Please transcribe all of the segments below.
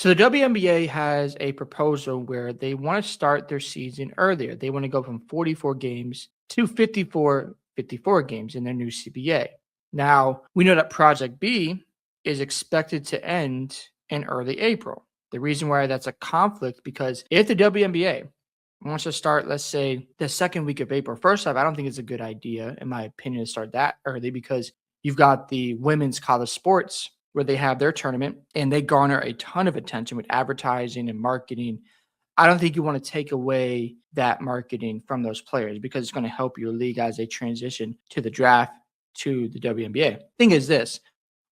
So the WNBA has a proposal where they want to start their season earlier. They want to go from 44 games to 54 games in their new CBA. Now, we know that Project B is expected to end in early April. The reason why that's a conflict because if the WNBA wants to start, let's say, the second week of April, first off, I don't think it's a good idea, in my opinion, to start that early because you've got the women's college sports where they have their tournament and they garner a ton of attention with advertising and marketing. I don't think you want to take away that marketing from those players because it's going to help your league as they transition to the draft to the WNBA. Thing is this,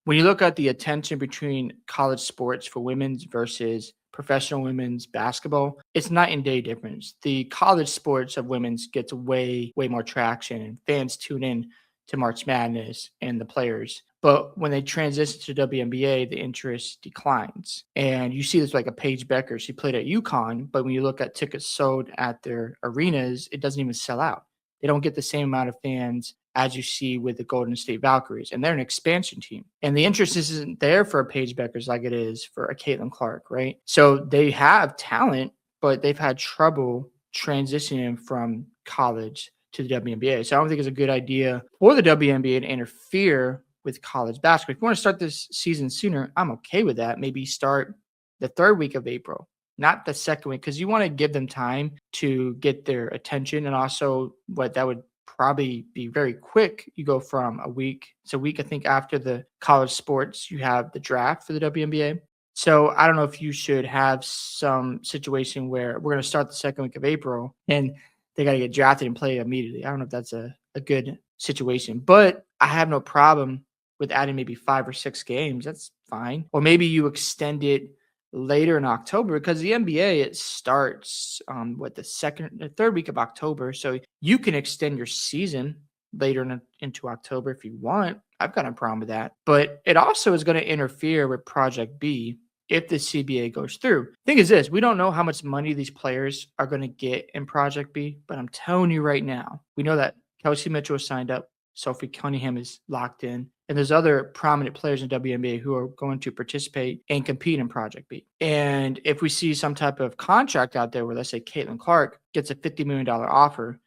when you look at the attention between college sports for women's versus professional women's basketball, it's night and day difference. The college sports of women's gets way more traction and fans tune in to March Madness and the players. But when they transition to WNBA, the interest declines. And you see this like a Paige Becker. She played at UConn, but when you look at tickets sold at their arenas, it doesn't even sell out. They don't get the same amount of fans as you see with the Golden State Valkyries. And they're an expansion team. And the interest isn't there for a Paige Beckers like it is for a Caitlin Clark, right? So they have talent, but they've had trouble transitioning from college to the WNBA. So I don't think it's a good idea for the WNBA to interfere with college basketball. If you want to start this season sooner, I'm okay with that. Maybe start the third week of April, not the second week, because you want to give them time to get their attention. And also what that would probably be very quick. You go from a week. It's a week, I think, after the college sports, you have the draft for the WNBA. So I don't know if you should have some situation where we're going to start the second week of April and they got to get drafted and play immediately. I don't know if that's a good situation, but I have no problem with adding maybe 5 or 6 games. That's fine. Or maybe you extend it later in October because the NBA, it starts the third week of October. So you can extend your season later into October if you want. I've got no problem with that. But it also is going to interfere with Project B if the CBA goes through. Thing is this, we don't know how much money these players are going to get in Project B, but I'm telling you right now, we know that Kelsey Mitchell is signed up, Sophie Cunningham is locked in, and there's other prominent players in WNBA who are going to participate and compete in Project B. And if we see some type of contract out there where, let's say, Caitlin Clark gets a $50 million offer,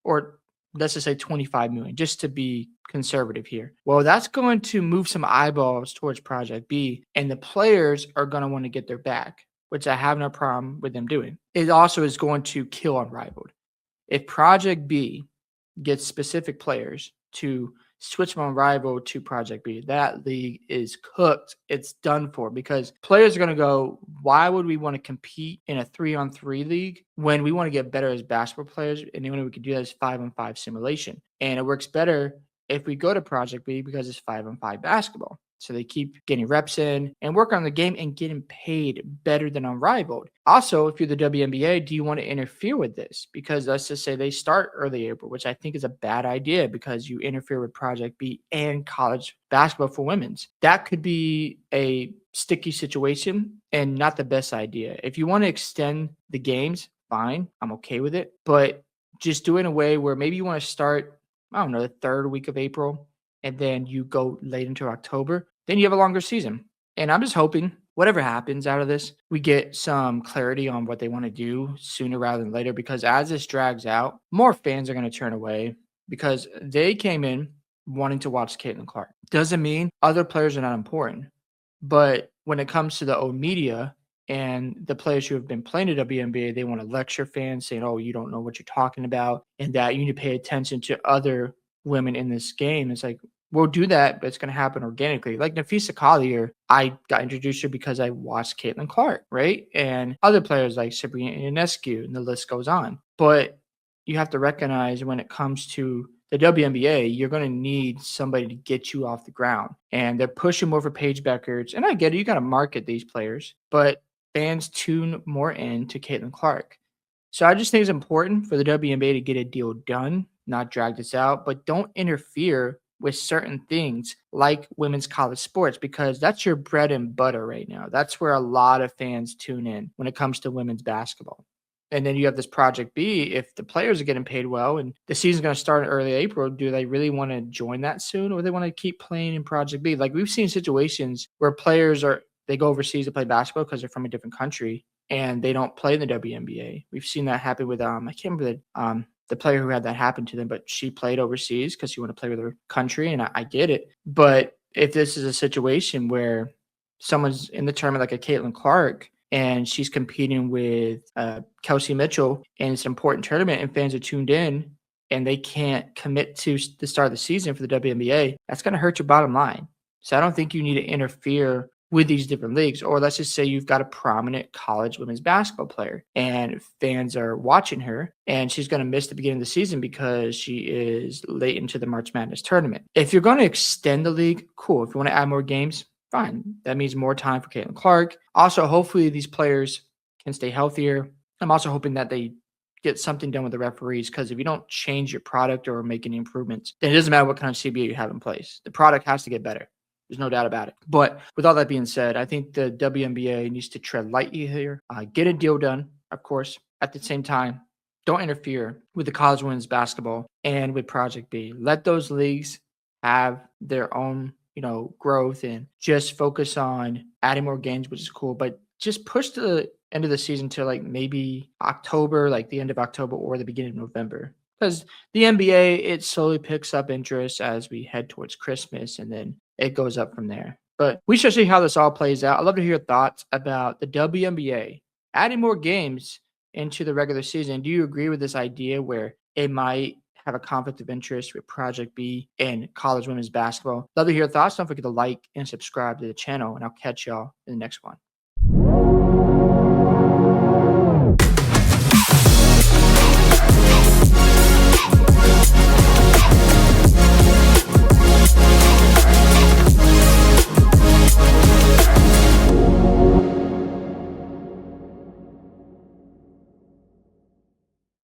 or let's just say $25 million, just to be conservative here. Well, that's going to move some eyeballs towards Project B, and the players are going to want to get their back, which I have no problem with them doing. It also is going to kill Unrivaled. If Project B gets specific players to switch from Unrivaled to Project B, that league is cooked. It's done for because players are going to go, why would we want to compete in a 3-on-3 league when we want to get better as basketball players? And the only way we can do that is 5-on-5 simulation. And it works better if we go to Project B because it's 5-on-5 basketball. So they keep getting reps in and work on the game and getting paid better than Unrivaled. Also, if you're the WNBA, do you want to interfere with this? Because let's just say they start early April, which I think is a bad idea because you interfere with Project B and college basketball for women's. That could be a sticky situation and not the best idea. If you want to extend the games, fine. I'm okay with it. But just do it in a way where maybe you want to start, I don't know, the third week of April, and then you go late into October, then you have a longer season. And I'm just hoping whatever happens out of this, we get some clarity on what they want to do sooner rather than later, because as this drags out, more fans are going to turn away because they came in wanting to watch Caitlin Clark. Doesn't mean other players are not important. But when it comes to the old media and the players who have been playing the WNBA, they want to lecture fans saying, oh, you don't know what you're talking about, and that you need to pay attention to other women in this game. It's like, we'll do that, but it's going to happen organically. Like Nafisa Collier, I got introduced to her because I watched Caitlin Clark, right? And other players like Sabrina Ionescu, and the list goes on. But you have to recognize when it comes to the WNBA, you're going to need somebody to get you off the ground. And they're pushing more for Paige Beckers. And I get it, you got to market these players, but fans tune more in to Caitlin Clark. So I just think it's important for the WNBA to get a deal done, not drag this out, but don't interfere with certain things like women's college sports, because that's your bread and butter right now. That's where a lot of fans tune in when it comes to women's basketball. And then you have this Project B. If the players are getting paid well and the season's going to start in early April, do they really want to join that soon, or they want to keep playing in Project B? Like we've seen situations where players are they go overseas to play basketball because they're from a different country and they don't play in the WNBA. We've seen that happen with I can't remember the player who had that happen to them, but she played overseas because she wanted to play with her country, and I get it. But if this is a situation where someone's in the tournament like a Caitlin Clark and she's competing with Kelsey Mitchell and it's an important tournament and fans are tuned in and they can't commit to the start of the season for the WNBA, that's going to hurt your bottom line. So I don't think you need to interfere with these different leagues. Or let's just say you've got a prominent college women's basketball player and fans are watching her and she's going to miss the beginning of the season because she is late into the March Madness tournament. If you're going to extend the league, cool. If you want to add more games, fine. That means more time for Caitlin Clark. Also, hopefully these players can stay healthier. I'm also hoping that they get something done with the referees, because if you don't change your product or make any improvements, then it doesn't matter what kind of CBA you have in place. The product has to get better. There's no doubt about it. But with all that being said, I think the WNBA needs to tread lightly here, get a deal done, of course. At the same time, don't interfere with the college women's basketball and with Project B. Let those leagues have their own, growth and just focus on adding more games, which is cool. But just push the end of the season to like maybe October, like the end of October or the beginning of November. Because the NBA, it slowly picks up interest as we head towards Christmas, and then it goes up from there. But we shall see how this all plays out. I'd love to hear your thoughts about the WNBA adding more games into the regular season. Do you agree with this idea where it might have a conflict of interest with Project B and college women's basketball? Love to hear your thoughts. Don't forget to like and subscribe to the channel, and I'll catch y'all in the next one.